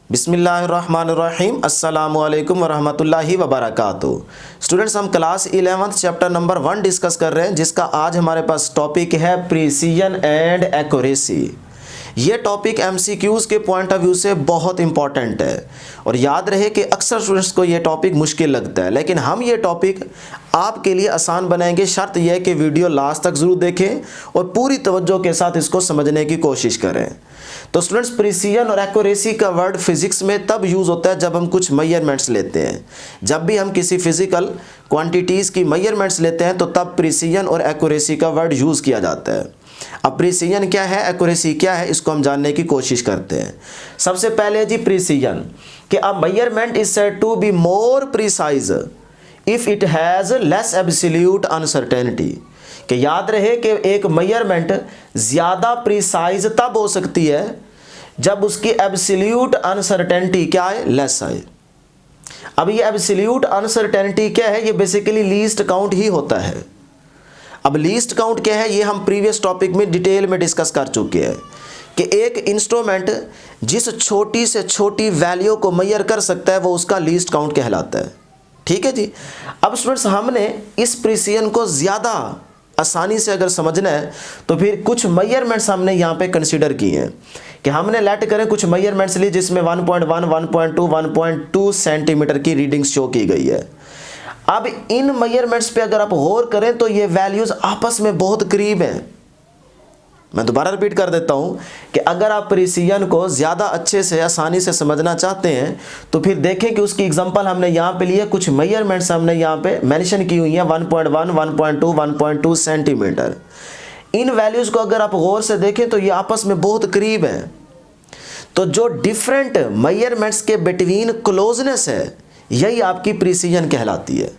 बिस्मिल्लाहिर्रहमानिर्रहीम अस्सलामुअलैकुम वरहमतुल्लाहि वबरकातुहू। स्टूडेंट्स, हम class 11th chapter number 1 discuss कर रहे हैं, जिसका आज हमारे पास टॉपिक है प्रिसीजन एंड एक्यूरेसी। ये टॉपिक एमसीक्यूज़ के पॉइंट ऑफ व्यू से बहुत इंपॉर्टेंट है और याद रहे कि अक्सर स्टूडेंट्स को ये टॉपिक मुश्किल लगता है, लेकिन हम ये टॉपिक आपके लिए आसान बनाएंगे। शर्त यह है कि वीडियो लास्ट तक ज़रूर देखें और पूरी तवज्जो के साथ इसको समझने की कोशिश करें। तो स्टूडेंट्स, प्रिसीजन और एक्यूरेसी का वर्ड फिजिक्स में तब यूज़ होता है जब हम कुछ मेजरमेंट्स लेते हैं। जब भी हम किसी फिजिकल क्वांटिटीज़ की मेजरमेंट्स लेते हैं तो तब प्रिसीजन और एक्यूरेसी का वर्ड यूज़ किया जाता है। अब प्रिसीजन क्या है, एक्यूरेसी क्या है, इसको हम जानने की कोशिश करते हैं। सबसे पहले जी प्रिसीजन, कि a measurement is said to be more precise if it has less absolute uncertainty. कि याद रहे कि एक मेजरमेंट ज़्यादा प्रिसाइज तब हो सकती है जब उसकी एब्सोल्यूट अनसर्टेनिटी क्या है, लेस है। अब ये एब्सोल्यूट अनसर्टेनिटी क्या है, ये बेसिकली लीस्ट काउंट ही होता है। अब लीस्ट काउंट क्या है, ये हम प्रीवियस टॉपिक में डिटेल में डिस्कस कर चुके हैं कि एक इंस्ट्रूमेंट जिस छोटी से छोटी वैल्यू को मेजर कर सकता है वो उसका लीस्ट काउंट कहलाता है। ठीक है जी। अब स्टूडेंट्स, हमने इस प्रिसीजन को ज़्यादा आसानी से अगर समझना है तो फिर कुछ मेजरमेंट्स हमने यहाँ पे कंसीडर किए हैं कि हमने लेट करें कुछ मेजरमेंट्स लिए जिसमें 1.1, 1.2, 1.2 सेंटीमीटर की रीडिंग्स शो की गई है। अब इन मेजरमेंट्स पे अगर आप गौर करें तो ये वैल्यूज़ आपस में बहुत करीब हैं। मैं दोबारा रिपीट कर देता हूँ कि अगर आप प्रिसीजन को ज़्यादा अच्छे से आसानी से समझना चाहते हैं तो फिर देखें कि उसकी एग्जांपल हमने यहाँ पे लिए, कुछ मेजरमेंट्स हमने यहाँ पे मेंशन की हुई हैं 1.1, 1.2, 1.2 सेंटीमीटर। इन वैल्यूज़ को अगर आप गौर से देखें तो ये आपस में बहुत करीब हैं। तो जो डिफरेंट मेजरमेंट्स के बिटवीन क्लोजनेस है यही आपकी प्रिसीजन कहलाती है।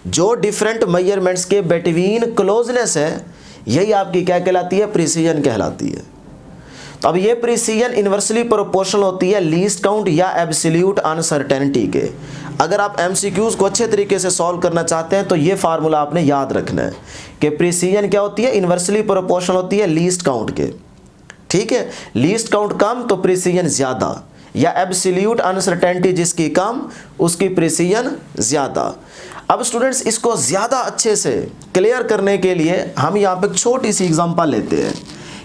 जो डिफरेंट मेजरमेंट्स के बिटवीन क्लोजनेस है यही आपकी क्या कहलाती है, प्रिसीजन कहलाती है। तो अब ये प्रिसीजन इन्वर्सली प्रोपोर्शनल होती है लीस्ट काउंट या एब्सोल्यूट अनसर्टेनिटी के। अगर आप एमसीक्यूज़ को अच्छे तरीके से सॉल्व करना चाहते हैं तो ये फार्मूला आपने याद रखना है कि प्रिसीजन क्या होती है, इन्वर्सली प्रोपोर्शनल होती है लीस्ट काउंट के। ठीक है, लीस्ट काउंट कम तो प्रिसीजन ज़्यादा, या एब्सोल्यूट अनसर्टेनिटी जिसकी कम उसकी प्रिसीजन ज़्यादा। अब स्टूडेंट्स, इसको ज़्यादा अच्छे से क्लियर करने के लिए हम यहाँ पे एक छोटी सी एग्जांपल लेते हैं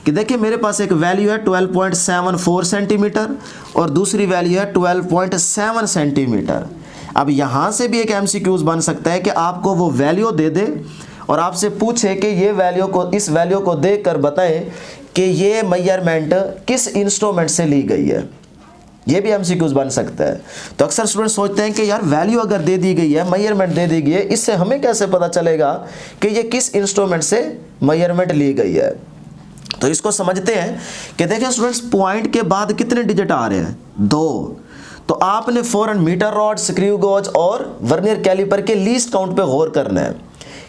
कि देखिए मेरे पास एक वैल्यू है 12.74 सेंटीमीटर और दूसरी वैल्यू है 12.7 सेंटीमीटर। अब यहाँ से भी एक एमसीक्यूज़ बन सकता है कि आपको वो वैल्यू दे दे और आपसे पूछे कि ये वैल्यू को, इस वैल्यू को देख कर बताएं कि ये मेजरमेंट किस इंस्ट्रूमेंट से ली गई है। ये भी एमसीक्यूज़ बन सकता है। तो अक्सर स्टूडेंट सोचते हैं कि यार वैल्यू अगर दे दी गई है, मेजरमेंट दे दी गई है, इससे हमें कैसे पता चलेगा कि ये किस इंस्ट्रूमेंट से मेजरमेंट ली गई है। तो इसको समझते हैं कि देखिए स्टूडेंट्स, पॉइंट के बाद कितने डिजिट आ रहे हैं, 2। तो आपने फौरन मीटर रॉड, स्क्रू गेज और वर्नियर कैलिपर के लीस्ट काउंट पे गौर करना है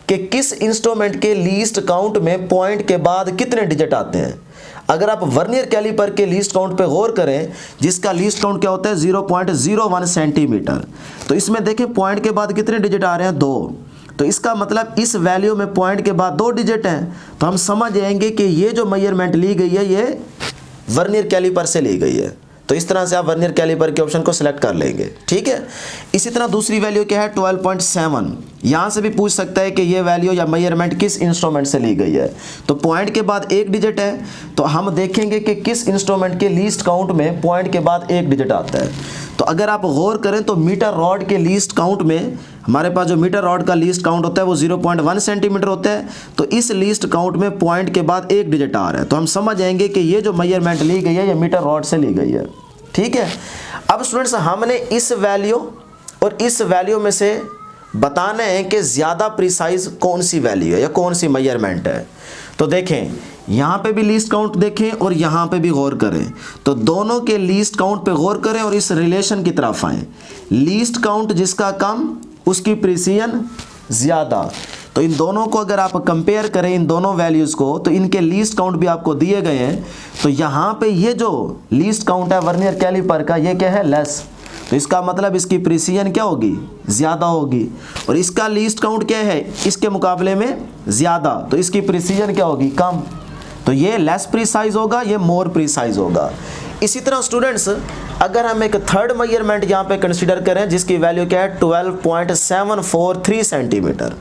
कि किस इंस्ट्रूमेंट के लीस्ट काउंट में पॉइंट के बाद कितने डिजिट आते हैं। अगर आप वर्नियर कैलिपर के लीस्ट काउंट पे गौर करें जिसका लीस्ट काउंट क्या होता है 0.01 सेंटीमीटर, तो इसमें देखें पॉइंट के बाद कितने डिजिट आ रहे हैं, 2। तो इसका मतलब इस वैल्यू में पॉइंट के बाद 2 डिजिट हैं। तो हम समझ जाएंगे कि ये जो मेजरमेंट ली गई है ये वर्नियर कैलिपर से ली गई है। तो इस तरह से आप वर्नियर कैलिपर के ऑप्शन को सिलेक्ट कर लेंगे। ठीक है। इसी तरह दूसरी वैल्यू क्या है 12.7। यहाँ से भी पूछ सकता है कि ये वैल्यू या मेजरमेंट किस इंस्ट्रूमेंट से ली गई है। तो पॉइंट के बाद 1 डिजिट है तो हम देखेंगे कि किस इंस्ट्रूमेंट के लीस्ट काउंट में पॉइंट के बाद 1 डिजिट आता है। तो अगर आप गौर करें तो मीटर रॉड के लीस्ट काउंट में हमारे पास जो मीटर रॉड का लीस्ट काउंट होता है वो 0.1 सेंटीमीटर होता है। तो इस लीस्ट काउंट में पॉइंट के बाद 1 डिजिट आ रहा है। तो हम समझ जाएंगे कि ये जो मेजरमेंट ली गई है ये मीटर रॉड से ली गई है। ठीक है। अब स्टूडेंट्स, हमने इस वैल्यू और इस वैल्यू में से बताना है कि ज़्यादा प्रिसाइज कौन सी वैल्यू है या कौन सी मेजरमेंट है। तो देखें यहाँ पे भी लीस्ट काउंट देखें और यहाँ पे भी गौर करें। तो दोनों के लीस्ट काउंट पे गौर करें और इस रिलेशन की तरफ आएँ। लीस्ट काउंट जिसका कम उसकी प्रिसीजन ज़्यादा। तो इन दोनों को अगर आप कंपेयर करें, इन दोनों वैल्यूज़ को, तो इनके लीस्ट काउंट भी आपको दिए गए हैं। तो यहाँ पे ये जो लीस्ट काउंट है वर्नियर कैलिपर का ये क्या है, लेस। तो इसका मतलब इसकी प्रिसीजन क्या होगी, ज़्यादा होगी। और इसका लीस्ट काउंट क्या है, इसके मुकाबले में ज़्यादा, तो इसकी प्रिसीजन क्या होगी, कम। तो ये लेस प्रीसाइज होगा, ये मोर प्रीसाइज होगा। इसी तरह स्टूडेंट्स अगर हम एक थर्ड मेजरमेंट यहाँ पे कंसीडर करें जिसकी वैल्यू क्या है 12.743 सेंटीमीटर।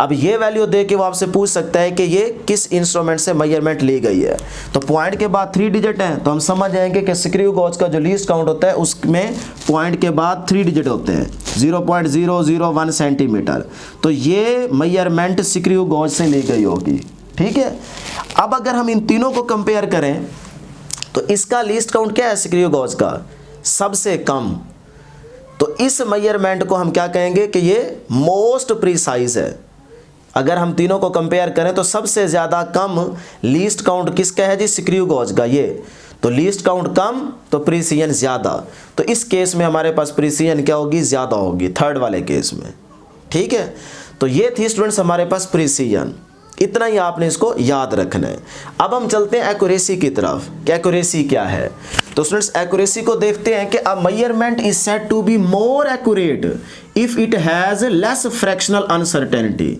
अब ये वैल्यू दे के वो आपसे पूछ सकता है कि ये किस इंस्ट्रूमेंट से मेजरमेंट ली गई है। तो पॉइंट के बाद 3 डिजिट हैं तो हम समझ जाएंगे कि स्क्रू गॉज का जो लीस्ट काउंट होता है उसमें पॉइंट के बाद 3 डिजिट होते हैं, 0.001 सेंटीमीटर। तो ये मेजरमेंट स्क्रू गॉज से ली गई होगी, ठीक है। अब अगर हम इन तीनों को कंपेयर करें तो इसका लीस्ट काउंट क्या है स्क्रू गॉज का, सबसे कम। तो इस मेजरमेंट को हम क्या कहेंगे कि ये मोस्ट प्रीसाइज है। अगर हम तीनों को कंपेयर करें तो सबसे ज़्यादा कम लीस्ट काउंट किसका है जी, स्क्रू गॉज का। ये तो लीस्ट काउंट कम तो प्रीसिजन ज़्यादा। तो इस केस में हमारे पास प्रीसिजन क्या होगी, ज़्यादा होगी थर्ड वाले केस में, ठीक है। तो ये थी स्टूडेंट्स हमारे पास प्रीसिजन, इतना ही आपने इसको याद रखना है। अब हम चलते हैं एक्यूरेसी की तरफ कि एक्यूरेसी क्या है। तो स्टूडेंट्स एक्यूरेसी को देखते हैं कि a measurement is said to be more accurate if it has less fractional uncertainty.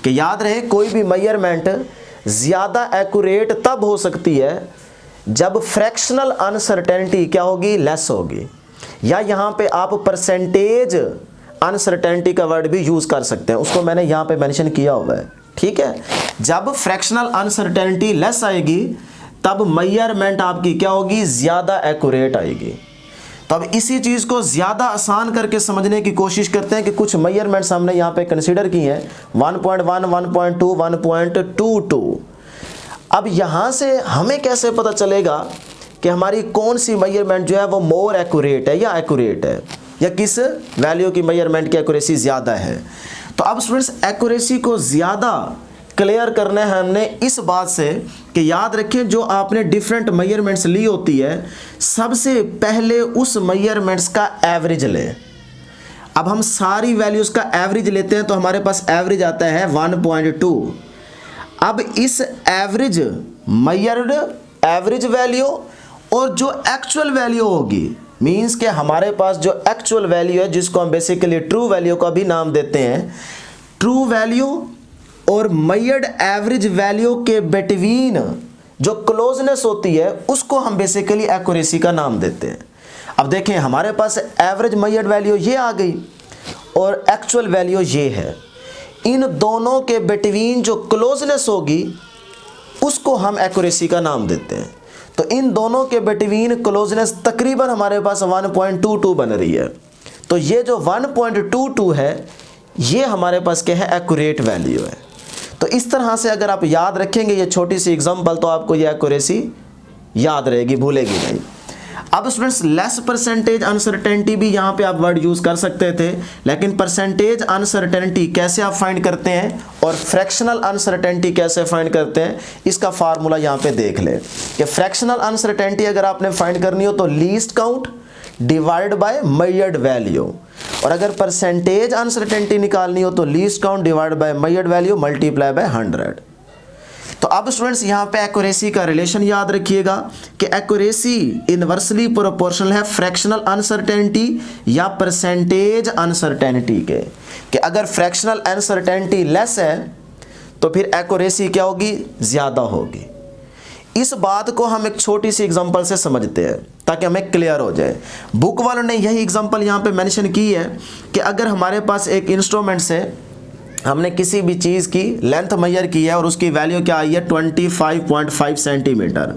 कि याद रहे कोई भी मेजरमेंट ज़्यादा एक्यूरेट तब हो सकती है जब फ्रैक्शनल अनसर्टेनिटी क्या होगी, लेस होगी। या यहाँ पे आप परसेंटेज अनसर्टेनिटी का वर्ड भी यूज़ कर सकते हैं, उसको मैंने यहाँ पे मेंशन किया हुआ है, ठीक है। जब फ्रैक्शनल अनसर्टेनिटी लेस आएगी तब मेजरमेंट आपकी क्या होगी, ज़्यादा एक्यूरेट आएगी। तो अब इसी चीज़ को ज़्यादा आसान करके समझने की कोशिश करते हैं कि कुछ मेजरमेंट्स हमने यहाँ पे कंसीडर की हैं 1.1, 1.2, 1.22। अब यहाँ से हमें कैसे पता चलेगा कि हमारी कौन सी मेजरमेंट जो है वो मोर एक्यूरेट है या एक्यूरेट है, या किस वैल्यू की मेजरमेंट की एक्यूरेसी ज़्यादा है। तो अब स्टूडेंट्स एक्यूरेसी को ज़्यादा क्लियर करना है हमने इस बात से कि याद रखें जो आपने डिफरेंट मेजरमेंट्स ली होती है सबसे पहले उस मेजरमेंट्स का एवरेज लें। अब हम सारी वैल्यूज़ का एवरेज लेते हैं तो हमारे पास एवरेज आता है 1.2। अब इस एवरेज मेजर्ड एवरेज वैल्यू और जो एक्चुअल वैल्यू होगी, मीन्स के हमारे पास जो एक्चुअल वैल्यू है जिसको हम बेसिकली ट्रू वैल्यू का भी नाम देते हैं, ट्रू वैल्यू और मेजर्ड एवरेज वैल्यू के बिटवीन जो क्लोजनेस होती है उसको हम बेसिकली एक्यूरेसी का नाम देते हैं। अब देखें हमारे पास एवरेज मेजर्ड वैल्यू ये आ गई और एक्चुअल वैल्यू ये है, इन दोनों के बिटवीन जो क्लोजनेस होगी उसको हम एक्यूरेसी का नाम देते हैं। तो इन दोनों के बिटवीन क्लोजनेस तकरीबन हमारे पास 1.22 बन रही है। तो ये जो 1.22 है ये हमारे पास क्या है, एक्यूरेट वैल्यू है। तो इस तरह से अगर आप याद रखेंगे ये छोटी सी एग्जांपल तो आपको ये एक्यूरेसी याद रहेगी, भूलेगी नहीं। अब स्टूडेंट्स लेस परसेंटेज अनसर्टेनिटी भी यहाँ पे आप वर्ड यूज़ कर सकते थे, लेकिन परसेंटेज अनसर्टेनिटी कैसे आप फाइंड करते हैं और फ्रैक्शनल अनसर्टेनिटी कैसे फाइंड करते हैं, इसका फार्मूला यहाँ पे देख ले कि फ्रैक्शनल अनसर्टेनिटी अगर आपने फाइंड करनी हो तो least count divide by measured value, और अगर परसेंटेज अनसर्टेनिटी निकालनी हो तो least count divide by measured value multiply by 100। तो अब स्टूडेंट्स यहाँ पे एक्यूरेसी का रिलेशन याद रखिएगा कि एक्यूरेसी इनवर्सली प्रोपोर्शनल है फ्रैक्शनल अनसर्टेनिटी या परसेंटेज अनसर्टेनिटी के, कि अगर फ्रैक्शनल अनसर्टेनिटी लेस है तो फिर एक्यूरेसी क्या होगी, ज़्यादा होगी। इस बात को हम एक छोटी सी एग्जांपल से समझते हैं ताकि हमें क्लियर हो जाए। बुक वालों ने यही एग्जांपल यहाँ पे मेंशन की है कि अगर हमारे पास एक इंस्ट्रूमेंट से हमने किसी भी चीज़ की लेंथ मेजर की है और उसकी वैल्यू क्या आई है 25.5 सेंटीमीटर,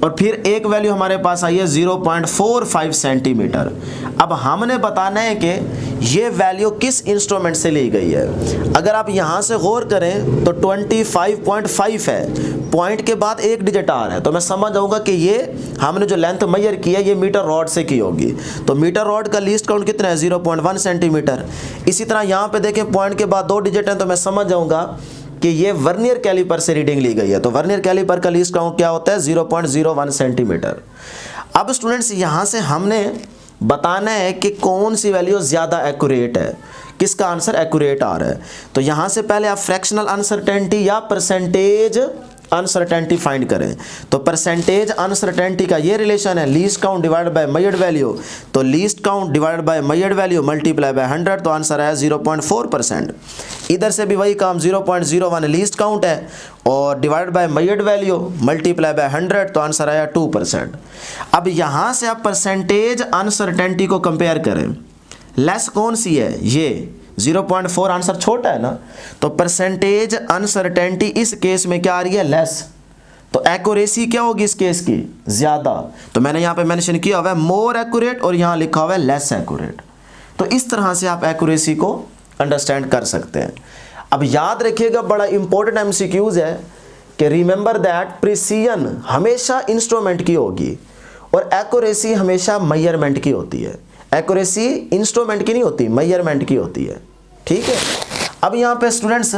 और फिर एक वैल्यू हमारे पास आई है 0.45 सेंटीमीटर। अब हमने बताना है कि ये वैल्यू किस इंस्ट्रूमेंट से ली गई है। अगर आप यहाँ से गौर करें तो 25.5 है, पॉइंट के बाद एक डिजिट आ रहा है, तो मैं समझ जाऊँगा कि ये हमने जो लेंथ मेजर की है ये मीटर रॉड से की होगी। तो मीटर रॉड का लीस्ट काउंट कितना है, 0.1 सेंटीमीटर। इसी तरह यहाँ पे देखें पॉइंट के बाद 2 डिजिट हैं, तो मैं समझ जाऊँगा कि ये वर्नियर कैलिपर से रीडिंग ली गई है। तो वर्नियर कैलिपर का लीस्ट काउंट क्या होता है, 0.01 सेंटीमीटर। अब स्टूडेंट्स यहाँ से हमने बताना है कि कौन सी वैल्यू ज़्यादा एक्यूरेट है, किसका आंसर एक्यूरेट आ रहा है। तो यहाँ से पहले आप फ्रैक्शनल अनसर्टेनिटी या परसेंटेज अनसर्टेनिटी फाइंड करें, तो परसेंटेज अनसर्टेनिटी का ये रिलेशन है least count divide by measured value, तो least count divide by measured value multiply by 100, तो आंसर आया 0.4%। इधर से भी वही काम 0.01 लीस्ट काउंट है और divide by measured value multiply by 100, तो आंसर आया 2%। अब यहाँ से आप परसेंटेज अनसर्टेनिटी को कंपेयर करें, लेस कौन सी है, ये 0.4 आंसर छोटा है ना, तो परसेंटेज अनसर्टेनिटी इस केस में क्या आ रही है, लेस, तो एक्यूरेसी क्या होगी इस केस की, ज़्यादा। तो मैंने यहाँ पे मेंशन किया हुआ है मोर एक्यूरेट और यहाँ लिखा हुआ है लेस एक्यूरेट। तो इस तरह से आप एक्यूरेसी को अंडरस्टैंड कर सकते हैं। अब याद रखिएगा, बड़ा इंपॉर्टेंट एमसीक्यूज है कि रिमेंबर दैट प्रिसीजन हमेशा इंस्ट्रूमेंट की होगी और एक्यूरेसी हमेशा मेजरमेंट की होती है। एक्यूरेसी इंस्ट्रूमेंट की नहीं होती, मेजरमेंट की होती है, ठीक है। अब यहाँ पे स्टूडेंट्स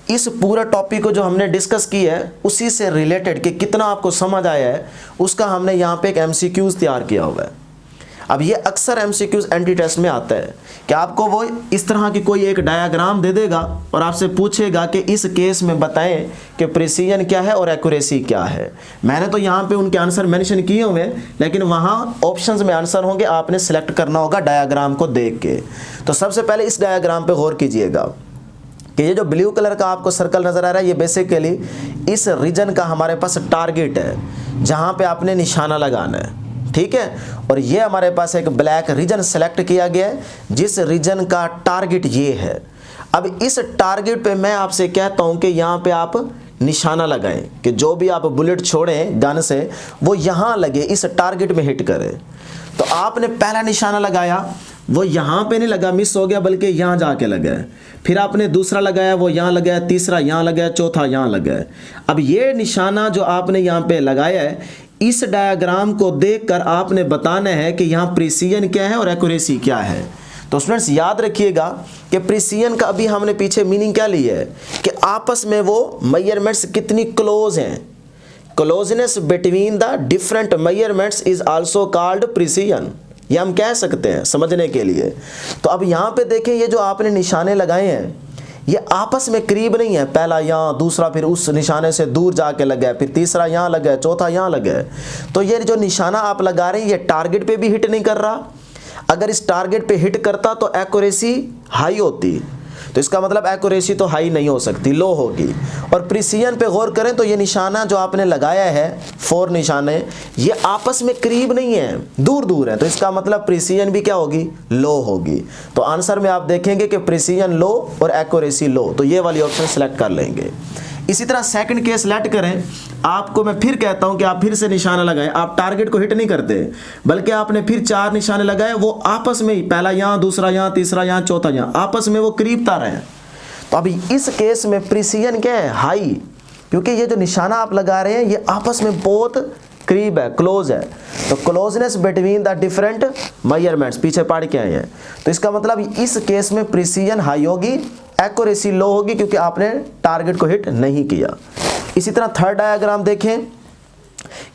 इस पूरा टॉपिक को जो हमने डिस्कस की है उसी से रिलेटेड कि कितना आपको समझ आया है उसका हमने यहाँ पे एक एमसीक्यूज तैयार किया हुआ है। अब ये अक्सर एमसीक्यूज एंटी टेस्ट में आता है कि आपको वो इस तरह की कोई एक डायग्राम दे देगा और आपसे पूछेगा कि इस केस में बताएं कि प्रिसीजन क्या है और एक्यूरेसी क्या है। मैंने तो यहाँ पे उनके आंसर मेंशन किए हुए हैं, लेकिन वहाँ ऑप्शंस में आंसर होंगे, आपने सेलेक्ट करना होगा डायग्राम को देख के। तो सबसे पहले इस डायग्राम पे गौर कीजिएगा कि ये जो ब्लू कलर का आपको सर्कल नज़र आ रहा है, ये बेसिकली इस रीजन का हमारे पास टारगेट है जहाँ पे आपने निशाना लगाना है, ठीक है। और ये हमारे पास एक ब्लैक रीजन सेलेक्ट किया गया है जिस रीजन का टारगेट ये है। अब इस टारगेट पे मैं आपसे कहता हूँ कि यहाँ पे आप निशाना लगाएं कि जो भी आप बुलेट छोड़ें गन से वो यहाँ लगे, इस टारगेट में हिट करे। तो आपने पहला निशाना लगाया, वो यहाँ पे नहीं लगा, मिस हो गया, बल्कि यहाँ जाके लगा है। फिर आपने दूसरा लगाया, वो यहाँ लगा है, तीसरा यहाँ लगा है, चौथा यहाँ लगा है। अब ये निशाना जो आपने यहाँ पे लगाया है, इस डायग्राम को देखकर आपने बताना है कि यहाँ प्रिसीजन क्या है और एक्यूरेसी क्या है। तो स्टूडेंट्स याद रखिएगा कि प्रिसीजन का अभी हमने पीछे मीनिंग क्या ली है कि आपस में वो मेजरमेंट्स कितनी क्लोज हैं। Closeness between the different measurements is also called precision, ये हम कह सकते हैं समझने के लिए। तो अब यहाँ पे देखें, ये जो आपने निशाने लगाए हैं ये आपस में करीब नहीं है, पहला यहाँ, दूसरा फिर उस निशाने से दूर जाके लगा है, फिर तीसरा यहाँ लगा है, चौथा यहाँ लगा है। तो ये जो निशाना आप लगा रहे हैं ये टारगेट पे भी हिट नहीं कर रहा। अगर इस टारगेट पे हिट करता तो एक्यूरेसी हाई होती, तो इसका मतलब एक्यूरेसी तो हाई नहीं हो सकती, लो होगी। और प्रिसीजन पे गौर करें तो ये निशाना जो आपने लगाया है, 4 निशाने, ये आपस में करीब नहीं है, दूर दूर है, तो इसका मतलब प्रिसीजन भी क्या होगी, लो होगी। तो आंसर में आप देखेंगे कि प्रिसीजन लो और एक्यूरेसी लो, तो ये वाली ऑप्शन सेलेक्ट कर लेंगे। इसी तरह सेकंड केस सेलेक्ट करें, आपको मैं फिर कहता हूं कि आप फिर से निशाना लगाएं, आप टारगेट को हिट नहीं करते बल्कि आपने फिर 4 निशाने लगाए, वो आपस में ही, पहला यहाँ, दूसरा यहाँ, तीसरा यहाँ, चौथा यहाँ, आपस में वो करीब तार हैं। तो अभी इस केस में प्रिसीजन क्या है, हाई, क्योंकि ये जो निशाना आप लगा रहे हैं ये आपस में बहुत करीब है, क्लोज है। तो closeness between the different measurements पीछे पढ़ के आए हैं, तो इसका मतलब इस केस में प्रिसीजन हाई होगी, एक्यूरेसी लो होगी, क्योंकि आपने टारगेट को हिट नहीं किया। इसी तरह थर्ड डायग्राम देखें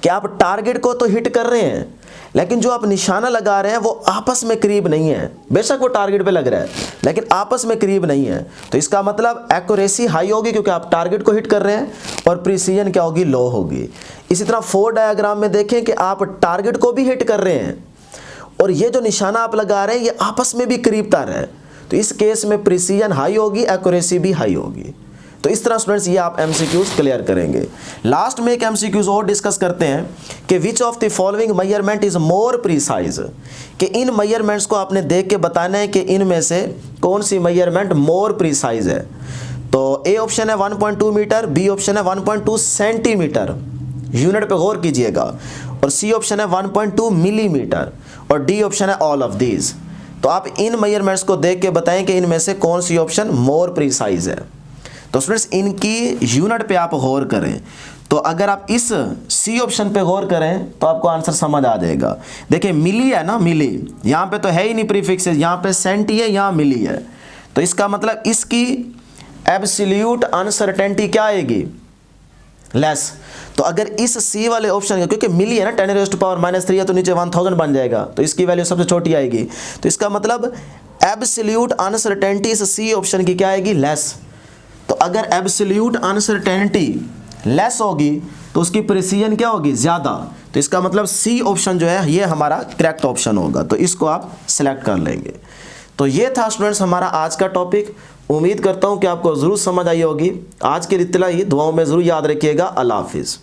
कि आप टारगेट को तो हिट कर रहे हैं, लेकिन जो आप निशाना लगा रहे हैं वो आपस में करीब नहीं है। बेशक वो टारगेट पे लग रहा है लेकिन आपस में करीब नहीं है, तो इसका मतलब एक्यूरेसी हाई होगी क्योंकि आप टारगेट को हिट कर रहे हैं, और प्रिसीजन क्या होगी, लो होगी। इसी तरह फोर्थ डायग्राम में देखें कि आप टारगेट को भी हिट कर रहे हैं और ये जो निशाना आप लगा रहे हैं ये आपस में भी करीब तार है, तो इस केस में प्रिसीजन हाई होगी, एक्यूरेसी भी हाई होगी। तो इस तरह स्टूडेंट्स ये आप एमसीक्यूज क्लियर करेंगे। लास्ट में एक एमसीक्यूज और डिस्कस करते हैं कि which of the following measurement is more precise, कि इन मेजरमेंट्स को आपने देख के बताना है कि इनमें से कौन सी मेजरमेंट मोर प्रिसाइज है। तो ए ऑप्शन है 1.2 मीटर, बी ऑप्शन है 1.2 सेंटीमीटर, यूनिट पे गौर कीजिएगा, और सी ऑप्शन है 1.2 मिलीमीटर, और डी ऑप्शन है ऑल ऑफ दीज। तो आप इन मेजरमेंट्स को देख के बताएं कि इनमें से कौन सी ऑप्शन मोर प्रिसाइज है। तो स्टूडेंट्स इनकी यूनिट पे आप गौर करें, तो अगर आप इस सी ऑप्शन पे गौर करें तो आपको आंसर समझ आ जाएगा। देखिए मिली है ना, मिली यहाँ पे तो है ही नहीं प्रीफिक्स, यहाँ पे सेंटी है, यहाँ मिली है, तो इसका मतलब इसकी एब्सोल्यूट अनसर्टेनिटी क्या आएगी, लेस। तो अगर इस सी वाले ऑप्शन का, क्योंकि मिली है ना 10⁻³ है, तो नीचे 1000 बन जाएगा, तो इसकी वैल्यू सबसे छोटी आएगी, तो इसका मतलब एब्सोल्यूट अनसर्टेनिटी इस सी ऑप्शन की क्या आएगी, लेस। तो अगर एब्सोल्यूट अनसर्टेनिटी लेस होगी तो उसकी प्रिसीजन क्या होगी, ज़्यादा। तो इसका मतलब सी ऑप्शन जो है ये हमारा करेक्ट ऑप्शन होगा, तो इसको आप सेलेक्ट कर लेंगे। तो ये था स्टूडेंट्स हमारा आज का टॉपिक। उम्मीद करता हूँ कि आपको ज़रूर समझ आई होगी। आज के लिए इतना ही, दुआओं में ज़रूर याद रखिएगा। अल्लाह हाफिज़।